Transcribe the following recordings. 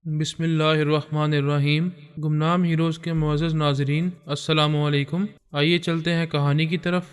بسم اللہ الرحمن الرحیم۔ گمنام ہیروز کے معزز ناظرین، السلام علیکم۔ آئیے چلتے ہیں کہانی کی طرف۔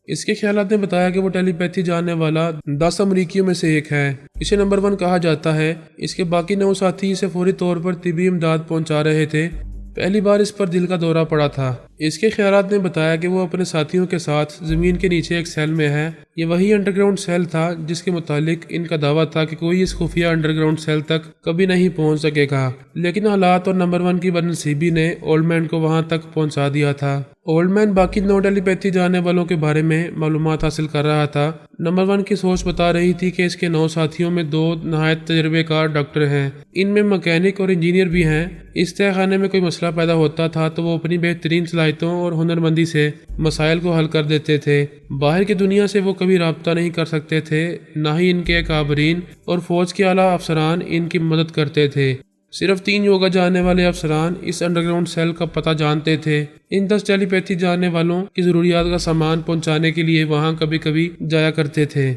اس کے خیالات نے بتایا کہ وہ ٹیلی پیتھی جاننے والا 10 امریکیوں میں سے ایک ہے۔ اسے نمبر 1 کہا جاتا ہے۔ اس کے باقی 9 ساتھی اسے فوری طور پر طبی امداد پہنچا رہے تھے۔ پہلی بار اس پر دل کا دورہ پڑا تھا۔ اس کے خیالات نے بتایا کہ وہ اپنے ساتھیوں کے ساتھ زمین کے نیچے ایک سیل میں ہے۔ یہ وہی انڈر گراؤنڈ سیل تھا جس کے متعلق ان کا دعویٰ تھا کہ کوئی اس خفیہ انڈر گراؤنڈ سیل تک کبھی نہیں پہنچ سکے گا، لیکن حالات اور نمبر 1 کی بدنصیبی نے اولڈ مین کو وہاں تک پہنچا دیا تھا۔ اولڈ مین باقی 9 ٹیلی پیتھی جاننے والوں کے بارے میں معلومات حاصل کر رہا تھا۔ نمبر 1 کی سوچ بتا رہی تھی کہ اس کے 9 ساتھیوں میں 2 نہایت تجربے کار ڈاکٹر ہیں۔ ان میں مکینک اور انجینئر بھی ہیں۔ اس تہہ خانے میں کوئی مسئلہ پیدا ہوتا تھا تو وہ اپنی بہترین صلاحیتوں اور ہنرمندی سے مسائل کو حل کر دیتے تھے۔ باہر کی دنیا سے وہ کبھی رابطہ نہیں کر سکتے تھے، نہ ہی ان کے اکابرین اور فوج کے اعلیٰ افسران ان کی مدد کرتے تھے۔ صرف 3 یوگا جاننے والے افسران اس انڈر گراؤنڈ سیل کا پتہ جانتے تھے۔ ان 10 ٹیلی پیتھی جاننے والوں کی ضروریات کا سامان پہنچانے کے لیے وہاں کبھی کبھی جایا کرتے تھے۔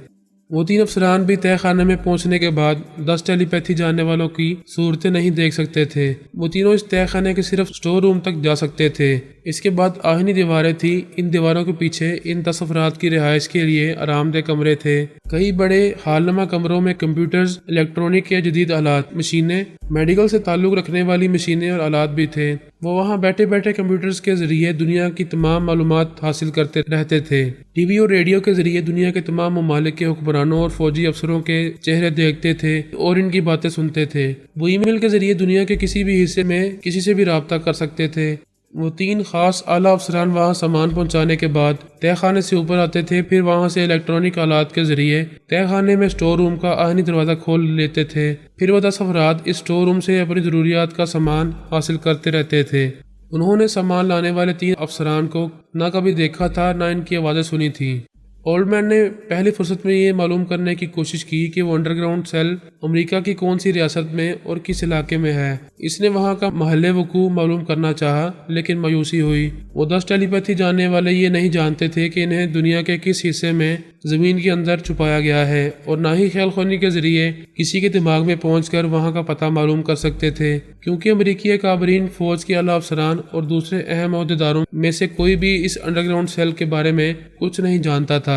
وہ 3 افسران بھی تہہ خانے میں پہنچنے کے بعد 10 ٹیلی پیتھی جاننے والوں کی صورتیں نہیں دیکھ سکتے تھے۔ وہ تینوں اس تہہ خانے کے صرف سٹور روم تک جا سکتے تھے۔ اس کے بعد آہنی دیواریں تھیں۔ ان دیواروں کے پیچھے ان 10 افراد کی رہائش کے لیے آرام دہ کمرے تھے۔ کئی بڑے ہال نما کمروں میں کمپیوٹرز، الیکٹرونک یا جدید آلات، مشینیں، میڈیکل سے تعلق رکھنے والی مشینیں اور آلات بھی تھے۔ وہ وہاں بیٹھے بیٹھے کمپیوٹرز کے ذریعے دنیا کی تمام معلومات حاصل کرتے رہتے تھے۔ ٹی وی اور ریڈیو کے ذریعے دنیا کے تمام ممالک کے حکمرانوں اور فوجی افسروں کے چہرے دیکھتے تھے اور ان کی باتیں سنتے تھے۔ وہ ای میل کے ذریعے دنیا کے کسی بھی حصے میں کسی سے بھی رابطہ کر سکتے تھے۔ وہ 3 خاص اعلیٰ افسران وہاں سامان پہنچانے کے بعد تہہ خانے سے اوپر آتے تھے، پھر وہاں سے الیکٹرونک آلات کے ذریعے تہہ خانے میں سٹور روم کا آہنی دروازہ کھول لیتے تھے۔ پھر وہ 10 افراد اس سٹور روم سے اپنی ضروریات کا سامان حاصل کرتے رہتے تھے۔ انہوں نے سامان لانے والے 3 افسران کو نہ کبھی دیکھا تھا، نہ ان کی آوازیں سنی تھیں۔ اولڈ مین نے پہلی فرصت میں یہ معلوم کرنے کی کوشش کی کہ وہ انڈر گراؤنڈ سیل امریکہ کی کون سی ریاست میں اور کس علاقے میں ہے۔ اس نے وہاں کا محل وقوع معلوم کرنا چاہا، لیکن مایوسی ہوئی۔ وہ 10 ٹیلی پیتھی جاننے والے یہ نہیں جانتے تھے کہ انہیں دنیا کے کس حصے میں زمین کے اندر چھپایا گیا ہے، اور نہ ہی خیال خونی کے ذریعے کسی کے دماغ میں پہنچ کر وہاں کا پتہ معلوم کر سکتے تھے، کیونکہ امریکی اکابرین، فوج کے اعلیٰ افسران اور دوسرے اہم عہدیداروں میں سے کوئی بھی اس انڈر گراؤنڈ سیل کے بارے میں کچھ نہیں جانتا تھا۔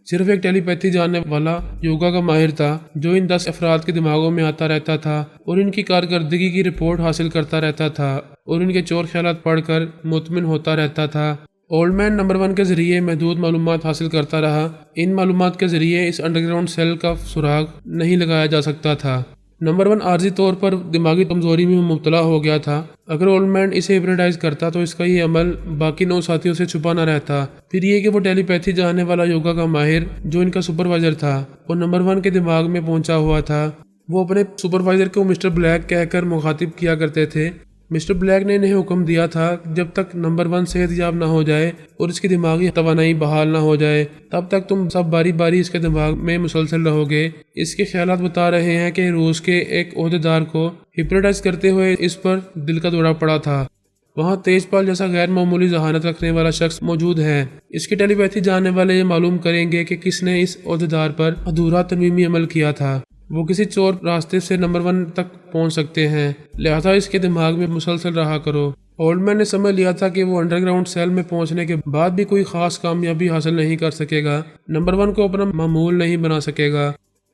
صرف ایک ٹیلی پیتھی جاننے والا یوگا کا ماہر تھا، جو ان 10 افراد کے دماغوں میں آتا رہتا تھا اور ان کی کارکردگی کی رپورٹ حاصل کرتا رہتا تھا اور ان کے چور خیالات پڑھ کر مطمئن ہوتا رہتا تھا۔ اولڈ مین نمبر 1 کے ذریعے محدود معلومات حاصل کرتا رہا۔ ان معلومات کے ذریعے اس انڈر گراؤنڈ سیل کا سراغ نہیں لگایا جا سکتا تھا۔ نمبر 1 عارضی طور پر دماغی کمزوری میں مبتلا ہو گیا تھا۔ اگر اولڈ مین اسے ہپنوٹائز کرتا تو اس کا یہ عمل باقی 9 ساتھیوں سے چھپا نہ رہتا۔ پھر یہ کہ وہ ٹیلی پیتھی جاننے والا یوگا کا ماہر، جو ان کا سپروائزر تھا، وہ نمبر 1 کے دماغ میں پہنچا ہوا تھا۔ وہ اپنے سپروائزر کو مسٹر بلیک کہہ کر مخاطب کیا کرتے تھے۔ مسٹر بلیک نے انہیں حکم دیا تھا جب تک نمبر 1 صحت یاب نہ ہو جائے اور اس کی دماغی توانائی بحال نہ ہو جائے، تب تک تم سب باری باری اس کے دماغ میں مسلسل رہو گے۔ اس کے خیالات بتا رہے ہیں کہ روس کے ایک عہدیدار کو ہپنوٹائز کرتے ہوئے اس پر دل کا دورہ پڑا تھا۔ وہاں تیج پال جیسا غیر معمولی ذہانت رکھنے والا شخص موجود ہے۔ اس کے ٹیلی پیتھی جاننے والے یہ معلوم کریں گے کہ کس نے اس عہدیدار پر ادھورا تنظیمی عمل کیا تھا۔ وہ کسی چور راستے سے نمبر 1 تک پہنچ سکتے ہیں، لہذا اس کے دماغ میں مسلسل رہا کرو۔ اولڈ مین نے سمجھ لیا تھا کہ وہ انڈر گراؤنڈ سیل میں پہنچنے کے بعد بھی کوئی خاص کامیابی حاصل نہیں کر سکے گا، نمبر 1 کو اپنا معمول نہیں بنا سکے گا۔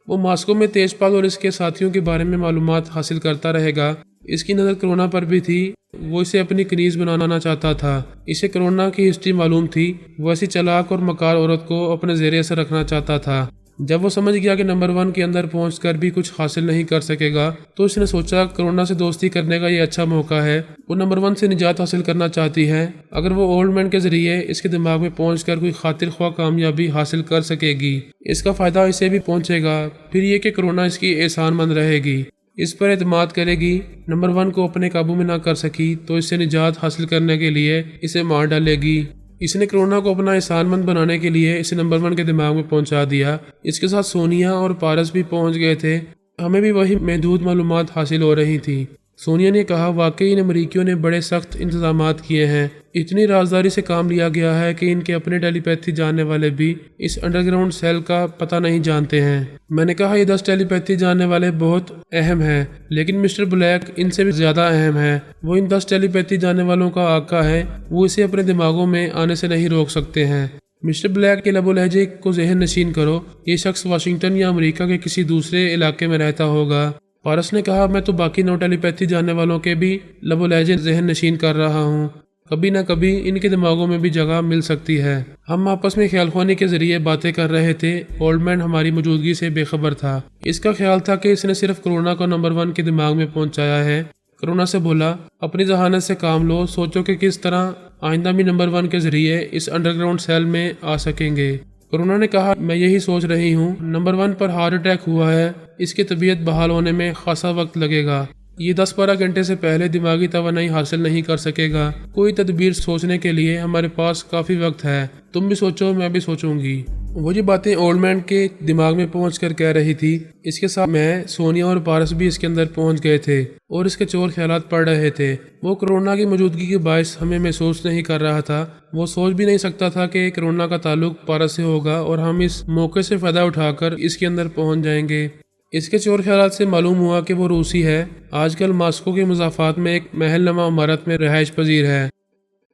وہ ماسکو میں تیج پال اور اس کے ساتھیوں کے بارے میں معلومات حاصل کرتا رہے گا۔ اس کی نظر کرونا پر بھی تھی۔ وہ اسے اپنی کنیز بنانا چاہتا تھا۔ اسے کرونا کی ہسٹری معلوم تھی۔ وہ ایسی چالاک اور مکار عورت کو اپنے زیر اثر رکھنا چاہتا تھا۔ جب وہ سمجھ گیا کہ نمبر 1 کے اندر پہنچ کر بھی کچھ حاصل نہیں کر سکے گا، تو اس نے سوچا کرونا سے دوستی کرنے کا یہ اچھا موقع ہے۔ وہ نمبر 1 سے نجات حاصل کرنا چاہتی ہے۔ اگر وہ اولڈ مین کے ذریعے اس کے دماغ میں پہنچ کر کوئی خاطر خواہ کامیابی حاصل کر سکے گی، اس کا فائدہ اسے بھی پہنچے گا۔ پھر یہ کہ کرونا اس کی احسان مند رہے گی، اس پر اعتماد کرے گی۔ نمبر 1 کو اپنے قابو میں نہ کر سکی تو اس سے نجات حاصل کرنے کے لیے اسے مار ڈالے گی۔ اس نے کرونا کو اپنا احسان مند بنانے کے لیے اسے نمبر 1 کے دماغ میں پہنچا دیا۔ اس کے ساتھ سونیا اور پارس بھی پہنچ گئے تھے۔ ہمیں بھی وہی محدود معلومات حاصل ہو رہی تھیں۔ سونیا نے کہا واقعی ان امریکیوں نے بڑے سخت انتظامات کیے ہیں، اتنی رازداری سے کام لیا گیا ہے کہ ان کے اپنے ٹیلی پیتھی جاننے والے بھی اس انڈر گراؤنڈ سیل کا پتہ نہیں جانتے ہیں۔ میں نے کہا یہ 10 ٹیلی پیتھی جاننے والے بہت اہم ہیں، لیکن مسٹر بلیک ان سے بھی زیادہ اہم ہے۔ وہ ان 10 ٹیلی پیتھی جاننے والوں کا آقا ہے، وہ اسے اپنے دماغوں میں آنے سے نہیں روک سکتے ہیں۔ مسٹر بلیک کے لب و لہجے کو ذہن نشین کرو، یہ شخص واشنگٹن یا امریکہ کے کسی دوسرے علاقے میں رہتا ہوگا۔ پارس نے کہا میں تو باقی 9 ٹیلی پیتھی جاننے والوں کے بھی لب و لہجے ذہن نشین کر رہا ہوں، کبھی نہ کبھی ان کے دماغوں میں بھی جگہ مل سکتی ہے۔ ہم آپس میں خیال خوانی کے ذریعے باتیں کر رہے تھے۔ اولڈ مین ہماری موجودگی سے بے خبر تھا۔ اس کا خیال تھا کہ اس نے صرف کرونا کو نمبر 1 کے دماغ میں پہنچایا ہے۔ کرونا سے بولا اپنی ذہانت سے کام لو، سوچو کہ کس طرح آئندہ بھی نمبر 1 کے ذریعے اس انڈر گراؤنڈ سیل میں آ سکیں گے۔ کرونا نے کہا میں یہی سوچ رہی ہوں، نمبر 1 پر ہارٹ اٹیک ہوا ہے، اس کی طبیعت بحال ہونے میں خاصا وقت لگے گا، یہ 10-12 گھنٹے سے پہلے دماغی توانائی حاصل نہیں کر سکے گا۔ کوئی تدبیر سوچنے کے لیے ہمارے پاس کافی وقت ہے، تم بھی سوچو میں بھی سوچوں گی۔ وہ یہ باتیں اولڈ مین کے دماغ میں پہنچ کر کہہ رہی تھی، اس کے ساتھ میں، سونیا اور پارس بھی اس کے اندر پہنچ گئے تھے اور اس کے چور خیالات پڑ رہے تھے۔ وہ کرونا کی موجودگی کے باعث ہمیں محسوس نہیں کر رہا تھا، وہ سوچ بھی نہیں سکتا تھا کہ کرونا کا تعلق پارس سے ہوگا اور ہم اس موقع سے فائدہ اٹھا کر اس کے اندر پہنچ جائیں گے۔ اس کے چور خیالات سے معلوم ہوا کہ وہ روسی ہے، آج کل ماسکو کے مضافات میں ایک محل نما عمارت میں رہائش پذیر ہے۔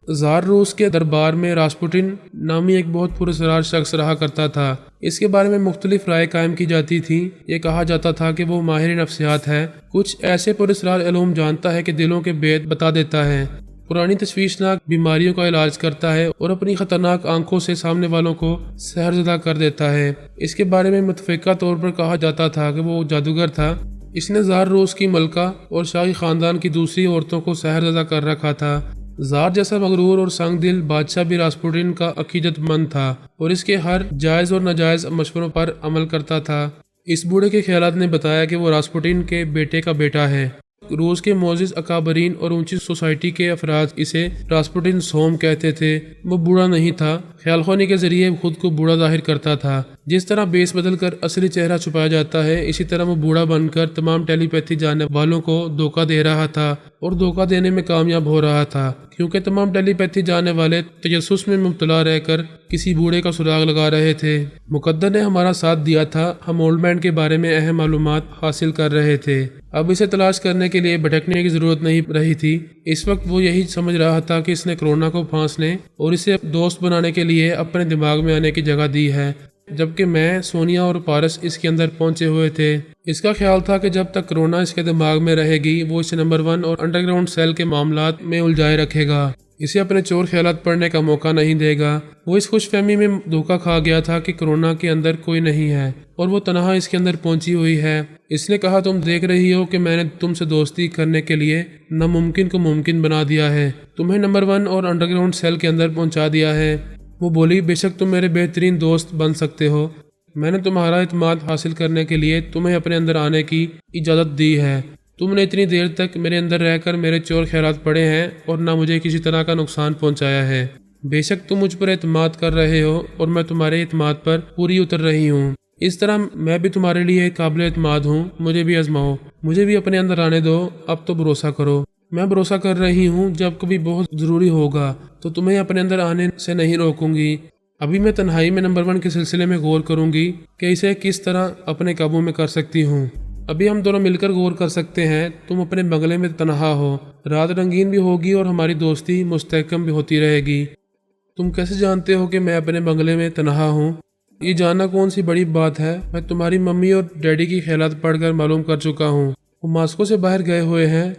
زار روس کے دربار میں راسپوٹن نامی ایک بہت پراسرار شخص رہا کرتا تھا۔ اس کے بارے میں مختلف رائے قائم کی جاتی تھی۔ یہ کہا جاتا تھا کہ وہ ماہر نفسیات ہے، کچھ ایسے پراسرار علوم جانتا ہے کہ دلوں کے بید بتا دیتا ہے، پرانی تشویشناک بیماریوں کا علاج کرتا ہے اور اپنی خطرناک آنکھوں سے سامنے والوں کو سحرزدہ کر دیتا ہے۔ اس کے بارے میں متفقہ طور پر کہا جاتا تھا کہ وہ جادوگر تھا، اس نے زار روس کی ملکہ اور شاہی خاندان کی دوسری عورتوں کو سحرزدہ کر رکھا تھا۔ زار جیسا مغرور اور سنگ دل بادشاہ بھی راسپوٹن کا عقیدت مند تھا اور اس کے ہر جائز اور ناجائز مشوروں پر عمل کرتا تھا۔ اس بوڑھے کے خیالات نے بتایا کہ وہ راسپوٹن کے بیٹے کا بیٹا ہے۔ روس کے معزز اکابرین اور اونچی سوسائٹی کے افراد اسے راسپوٹن سوم کہتے تھے۔ وہ بوڑھا نہیں تھا، خیال خوانی کے ذریعے خود کو بوڑھا ظاہر کرتا تھا۔ جس طرح بیس بدل کر اصلی چہرہ چھپایا جاتا ہے، اسی طرح وہ بوڑھا بن کر تمام ٹیلی پیتھی جاننے والوں کو دھوکہ دے رہا تھا اور دھوکہ دینے میں کامیاب ہو رہا تھا، کیونکہ تمام ٹیلی پیتھی جاننے والے تجسس میں مبتلا رہ کر کسی بوڑھے کا سراغ لگا رہے تھے۔ مقدر نے ہمارا ساتھ دیا تھا، ہم اولڈ مین کے بارے میں اہم معلومات حاصل کر رہے تھے، اب اسے تلاش کرنے کے لیے بھٹکنے کی ضرورت نہیں رہی تھی۔ اس وقت وہ یہی سمجھ رہا تھا کہ اس نے کرونا کو پھانسنے اور اسے دوست بنانے کے لیے اپنے دماغ میں آنے کی جگہ دی ہے، جبکہ میں، سونیا اور پارس اس کے اندر پہنچے ہوئے تھے۔ اس کا خیال تھا کہ جب تک کرونا اس کے دماغ میں رہے گی وہ اسے نمبر 1 اور انڈر گراؤنڈ سیل کے معاملات میں الجھائے رکھے گا، اسے اپنے چور خیالات پڑھنے کا موقع نہیں دے گا۔ وہ اس خوش فہمی میں دھوکہ کھا گیا تھا کہ کرونا کے اندر کوئی نہیں ہے اور وہ تنہا اس کے اندر پہنچی ہوئی ہے۔ اس نے کہا تم دیکھ رہی ہو کہ میں نے تم سے دوستی کرنے کے لیے ناممکن کو ممکن بنا دیا ہے، تمہیں نمبر 1 اور انڈر گراؤنڈ سیل کے اندر پہنچا دیا ہے۔ وہ بولی بے شک تم میرے بہترین دوست بن سکتے ہو، میں نے تمہارا اعتماد حاصل کرنے کے لیے تمہیں اپنے اندر آنے کی اجازت دی ہے۔ تم نے اتنی دیر تک میرے اندر رہ کر میرے چور خیالات پڑھے ہیں اور نہ مجھے کسی طرح کا نقصان پہنچایا ہے۔ بے شک تم مجھ پر اعتماد کر رہے ہو اور میں تمہارے اعتماد پر پوری اتر رہی ہوں، اس طرح میں بھی تمہارے لیے قابل اعتماد ہوں، مجھے بھی آزماؤ، مجھے بھی اپنے اندر آنے دو، اب تو بھروسہ کرو۔ میں بھروسہ کر رہی ہوں، جب کبھی بہت ضروری ہوگا تو تمہیں اپنے اندر آنے سے نہیں روکوں گی۔ ابھی میں تنہائی میں نمبر 1 کے سلسلے میں غور کروں گی کہ اسے کس طرح اپنے قابو میں کر سکتی ہوں۔ ابھی ہم دونوں مل کر غور کر سکتے ہیں۔ تم اپنے بنگلے میں تنہا ہو، رات رنگین بھی ہوگی اور ہماری دوستی مستحکم بھی ہوتی رہے گی۔ تم کیسے جانتے ہو کہ میں اپنے بنگلے میں تنہا ہوں؟ یہ جاننا کون سی بڑی بات ہے، میں تمہاری ممی اور ڈیڈی کی خیالات پڑھ کر معلوم کر چکا ہوں، وہ ماسکو سے باہر گئے ہوئے ہیں۔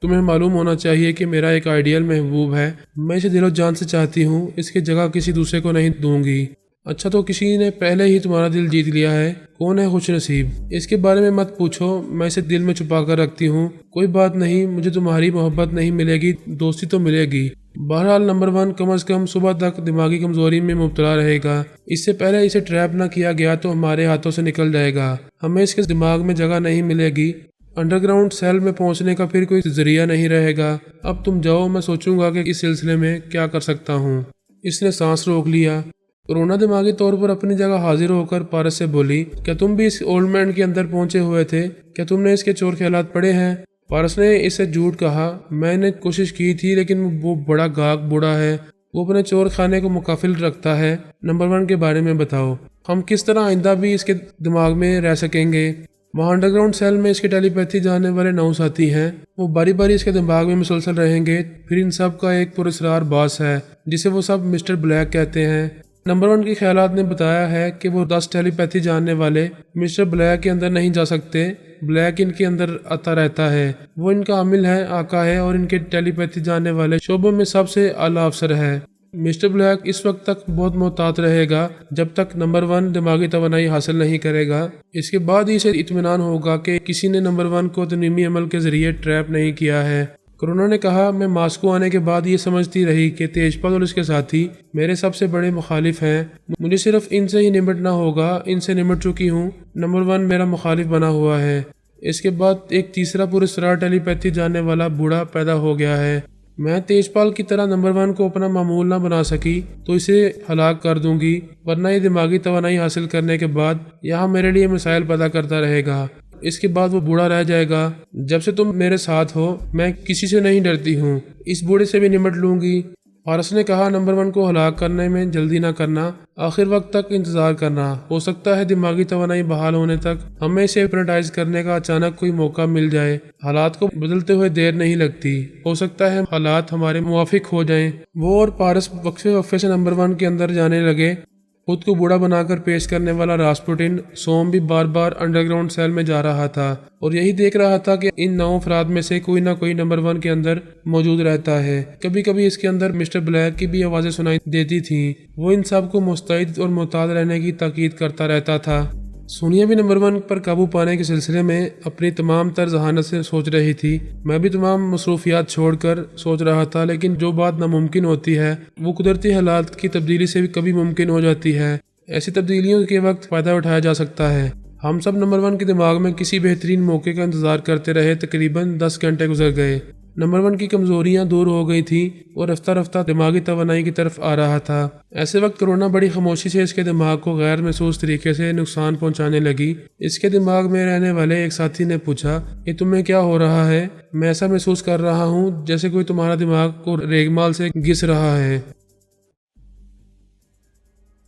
تمہیں معلوم ہونا چاہیے کہ میرا ایک آئیڈیل محبوب ہے، میں اسے دل و جان سے چاہتی ہوں، اس کی جگہ کسی دوسرے کو نہیں دوں گی۔ اچھا تو کسی نے پہلے ہی تمہارا دل جیت لیا ہے، کون ہے خوش نصیب؟ اس کے بارے میں مت پوچھو، میں اسے دل میں چھپا کر رکھتی ہوں۔ کوئی بات نہیں، مجھے تمہاری محبت نہیں ملے گی، دوستی تو ملے گی۔ بہرحال نمبر 1 کم از کم صبح تک دماغی کمزوری میں مبتلا رہے گا، اس سے پہلے اسے ٹریپ نہ کیا گیا تو ہمارے ہاتھوں سے نکل جائے گا، ہمیں اس کے دماغ میں جگہ نہیں ملے گی، انڈر گراؤنڈ سیل میں پہنچنے کا پھر کوئی ذریعہ نہیں رہے گا۔ اب تم جاؤ، میں سوچوں گا کہ اس سلسلے میں کیا کر سکتا ہوں۔ اس نے سانس روک لیا۔ کرونا دماغی طور پر اپنی جگہ حاضر ہو کر پارس سے بولی، کیا تم بھی اس اولڈ مین کے اندر پہنچے ہوئے تھے؟ کیا تم نے اس کے چور خیالات پڑھے ہیں؟ پارس نے اسے جھوٹ کہا، میں نے کوشش کی تھی لیکن وہ بڑا گاہک بوڑھا ہے، وہ اپنے چور خانے کو مکفل رکھتا ہے۔ نمبر 1 کے بارے میں بتاؤ، ہم کس طرح آئندہ بھی اس کے دماغ میں رہ سکیں گے؟ وہاں انڈر گراؤنڈ سیل میں اس کے ٹیلی پیتھی جاننے والے 9 ساتھی ہیں، وہ باری باری اس کے دماغ میں مسلسل رہیں گے۔ پھر ان سب کا ایک پراسرار باس ہے جسے وہ سب مسٹر بلیک کہتے ہیں۔ نمبر 1 کے خیالات نے بتایا ہے کہ وہ 10 ٹیلی پیتھی جاننے والے مسٹر بلیک کے اندر نہیں جا سکتے، بلیک ان کے اندر آتا رہتا ہے، وہ ان کا عامل ہے، آقا ہے اور ان کے ٹیلی پیتھی جاننے والے شعبوں میں سب سے اعلیٰ افسر ہے۔ مسٹر بلیک اس وقت تک بہت محتاط رہے گا جب تک نمبر 1 دماغی توانائی حاصل نہیں کرے گا، اس کے بعد ہی اسے اطمینان ہوگا کہ کسی نے نمبر 1 کو تنظیمی عمل کے ذریعے ٹریپ نہیں کیا ہے۔ کرونا نے کہا، میں ماسکو آنے کے بعد یہ سمجھتی رہی کہ تیجپال اور اس کے ساتھی میرے سب سے بڑے مخالف ہیں، مجھے صرف ان سے ہی نمٹنا ہوگا، ان سے نمٹ چکی ہوں، نمبر 1 میرا مخالف بنا ہوا ہے۔ اس کے بعد ایک تیسرا پراسرار ٹیلی پیتھی جاننے والا بوڑھا پیدا ہو گیا ہے، میں تیجپال کی طرح نمبر 1 کو اپنا معمول نہ بنا سکی تو اسے ہلاک کر دوں گی، ورنہ یہ دماغی توانائی حاصل کرنے کے بعد یہاں میرے لیے مسائل پیدا کرتا رہے گا۔ اس کے بعد وہ بوڑھا رہ جائے گا۔ جب سے تم میرے ساتھ ہو میں کسی سے نہیں ڈرتی ہوں، اس بوڑھے سے بھی نمٹ لوں گی۔ پارس نے کہا، نمبر 1 کو ہلاک کرنے میں جلدی نہ کرنا، آخر وقت تک انتظار کرنا، ہو سکتا ہے دماغی توانائی بحال ہونے تک ہمیں اسے ہپنوٹائز کرنے کا اچانک کوئی موقع مل جائے، حالات کو بدلتے ہوئے دیر نہیں لگتی، ہو سکتا ہے حالات ہمارے موافق ہو جائیں۔ وہ اور پارس وقفے سے نمبر 1 کے اندر جانے لگے۔ خود کو بوڑھا بنا کر پیش کرنے والا راسپوٹن سوم بھی بار بار انڈر گراؤنڈ سیل میں جا رہا تھا اور یہی دیکھ رہا تھا کہ ان 9 افراد میں سے کوئی نہ کوئی نمبر 1 کے اندر موجود رہتا ہے۔ کبھی کبھی اس کے اندر مسٹر بلیک کی بھی آوازیں سنائی دیتی تھیں، وہ ان سب کو مستعد اور محتاط رہنے کی تاکید کرتا رہتا تھا۔ سونیا بھی نمبر 1 پر قابو پانے کے سلسلے میں اپنی تمام تر ذہانت سے سوچ رہی تھی، میں بھی تمام مصروفیات چھوڑ کر سوچ رہا تھا، لیکن جو بات ناممکن ہوتی ہے وہ قدرتی حالات کی تبدیلی سے بھی کبھی ممکن ہو جاتی ہے۔ ایسی تبدیلیوں کے وقت فائدہ اٹھایا جا سکتا ہے۔ ہم سب نمبر 1 کے دماغ میں کسی بہترین موقع کا انتظار کرتے رہے، تقریباً 10 گھنٹے گزر گئے۔ نمبر 1 کی کمزوریاں دور ہو گئی تھیں اور رفتہ رفتہ دماغی توانائی کی طرف آ رہا تھا۔ ایسے وقت کرونا بڑی خاموشی سے اس کے دماغ کو غیر محسوس طریقے سے نقصان پہنچانے لگی۔ اس کے دماغ میں رہنے والے ایک ساتھی نے پوچھا، یہ تمہیں کیا ہو رہا ہے؟ میں ایسا محسوس کر رہا ہوں جیسے کوئی تمہارا دماغ کو ریگمال سے گھس رہا ہے۔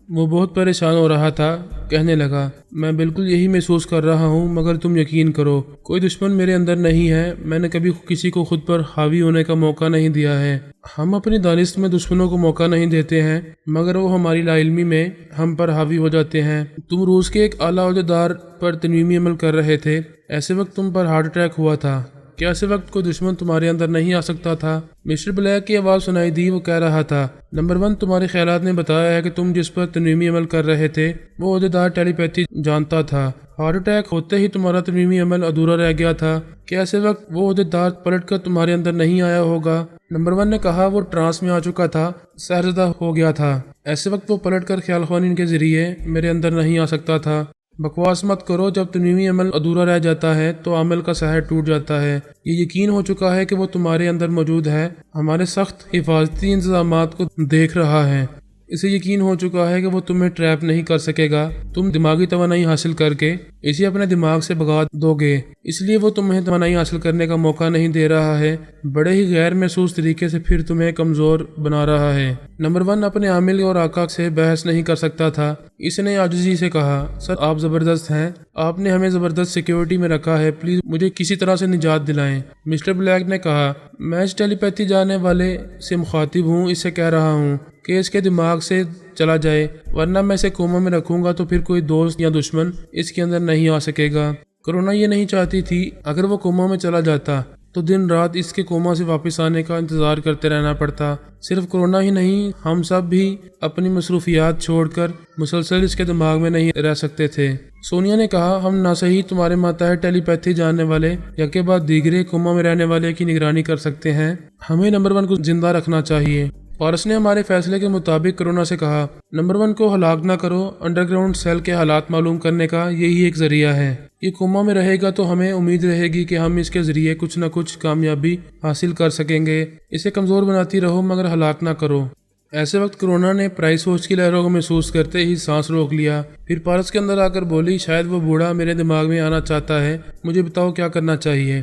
وہ بہت پریشان ہو رہا تھا، کہنے لگا، میں بالکل یہی محسوس کر رہا ہوں، مگر تم یقین کرو کوئی دشمن میرے اندر نہیں ہے، میں نے کبھی کسی کو خود پر حاوی ہونے کا موقع نہیں دیا ہے۔ ہم اپنی دانست میں دشمنوں کو موقع نہیں دیتے ہیں، مگر وہ ہماری لا علمی میں ہم پر حاوی ہو جاتے ہیں۔ تم روس کے ایک اعلیٰ عہدیدار پر تنظیمی عمل کر رہے تھے، ایسے وقت تم پر ہارٹ اٹیک ہوا تھا، کیا ایسے وقت کوئی دشمن تمہارے اندر نہیں آ سکتا تھا؟ مسٹر بلیک کی آواز سنائی دی، وہ کہہ رہا تھا، نمبر 1 تمہارے خیالات نے بتایا ہے کہ تم جس پر تنظیمی عمل کر رہے تھے وہ عہدیدار ٹیلی پیتھی جانتا تھا، ہارٹ اٹیک ہوتے ہی تمہارا تنظیمی عمل ادھورا رہ گیا تھا، کیا ایسے وقت وہ عہدیدار پلٹ کر تمہارے اندر نہیں آیا ہوگا؟ نمبر 1 نے کہا، وہ ٹرانس میں آ چکا تھا، سحرزدہ ہو گیا تھا، ایسے وقت وہ پلٹ کر خیال خوانی کے ذریعے میرے اندر نہیں آ سکتا تھا۔ بکواس مت کرو، جب تنظیمی عمل ادھورا رہ جاتا ہے تو عمل کا سحر ٹوٹ جاتا ہے، یہ یقین ہو چکا ہے کہ وہ تمہارے اندر موجود ہے، ہمارے سخت حفاظتی انتظامات کو دیکھ رہا ہے، اسے یقین ہو چکا ہے کہ وہ تمہیں ٹریپ نہیں کر سکے گا، تم دماغی توانائی حاصل کر کے اسے اپنے دماغ سے بھگا دو گے، اس لیے وہ تمہیں توانائی حاصل کرنے کا موقع نہیں دے رہا ہے، بڑے ہی غیر محسوس طریقے سے پھر تمہیں کمزور بنا رہا ہے۔ نمبر 1 اپنے عامل اور آقا سے بحث نہیں کر سکتا تھا، اس نے عاجزی سے کہا، سر آپ زبردست ہیں، آپ نے ہمیں زبردست سیکیورٹی میں رکھا ہے، پلیز مجھے کسی طرح سے نجات دلائیں۔ مسٹر بلیک نے کہا، میں اس ٹیلی پیتھی جانے والے سے مخاطب ہوں، اس سے کہہ رہا ہوں کہ اس کے دماغ سے چلا جائے، ورنہ میں اسے کوما میں رکھوں گا تو پھر کوئی دوست یا دشمن اس کے اندر نہیں آ سکے گا۔ کرونا یہ نہیں چاہتی تھی اگر وہ کوما میں چلا جاتا تو دن رات اس کے کوما سے واپس آنے کا انتظار کرتے رہنا پڑتا۔ صرف کرونا ہی نہیں، ہم سب بھی اپنی مصروفیات چھوڑ کر مسلسل اس کے دماغ میں نہیں رہ سکتے تھے۔ سونیا نے کہا، ہم نہ صحیح تمہارے ماتحت ٹیلی پیتھی جاننے والے یا کے بعد دیگرے کوما میں رہنے والے کی نگرانی کر سکتے ہیں، ہمیں نمبر 1 کو زندہ رکھنا چاہیے۔ پارس نے ہمارے فیصلے کے مطابق کرونا سے کہا، نمبر 1 کو ہلاک نہ کرو، انڈر گراؤنڈ سیل کے حالات معلوم کرنے کا یہی ایک ذریعہ ہے، یہ کوما میں رہے گا تو ہمیں امید رہے گی کہ ہم اس کے ذریعے کچھ نہ کچھ کامیابی حاصل کر سکیں گے، اسے کمزور بناتی رہو مگر ہلاک نہ کرو۔ ایسے وقت کرونا نے پرائس سوچ کی لہروں کو محسوس کرتے ہی سانس روک لیا، پھر پارس کے اندر آ کر بولی، شاید وہ بوڑھا میرے دماغ میں آنا چاہتا ہے، مجھے بتاؤ کیا کرنا چاہیے۔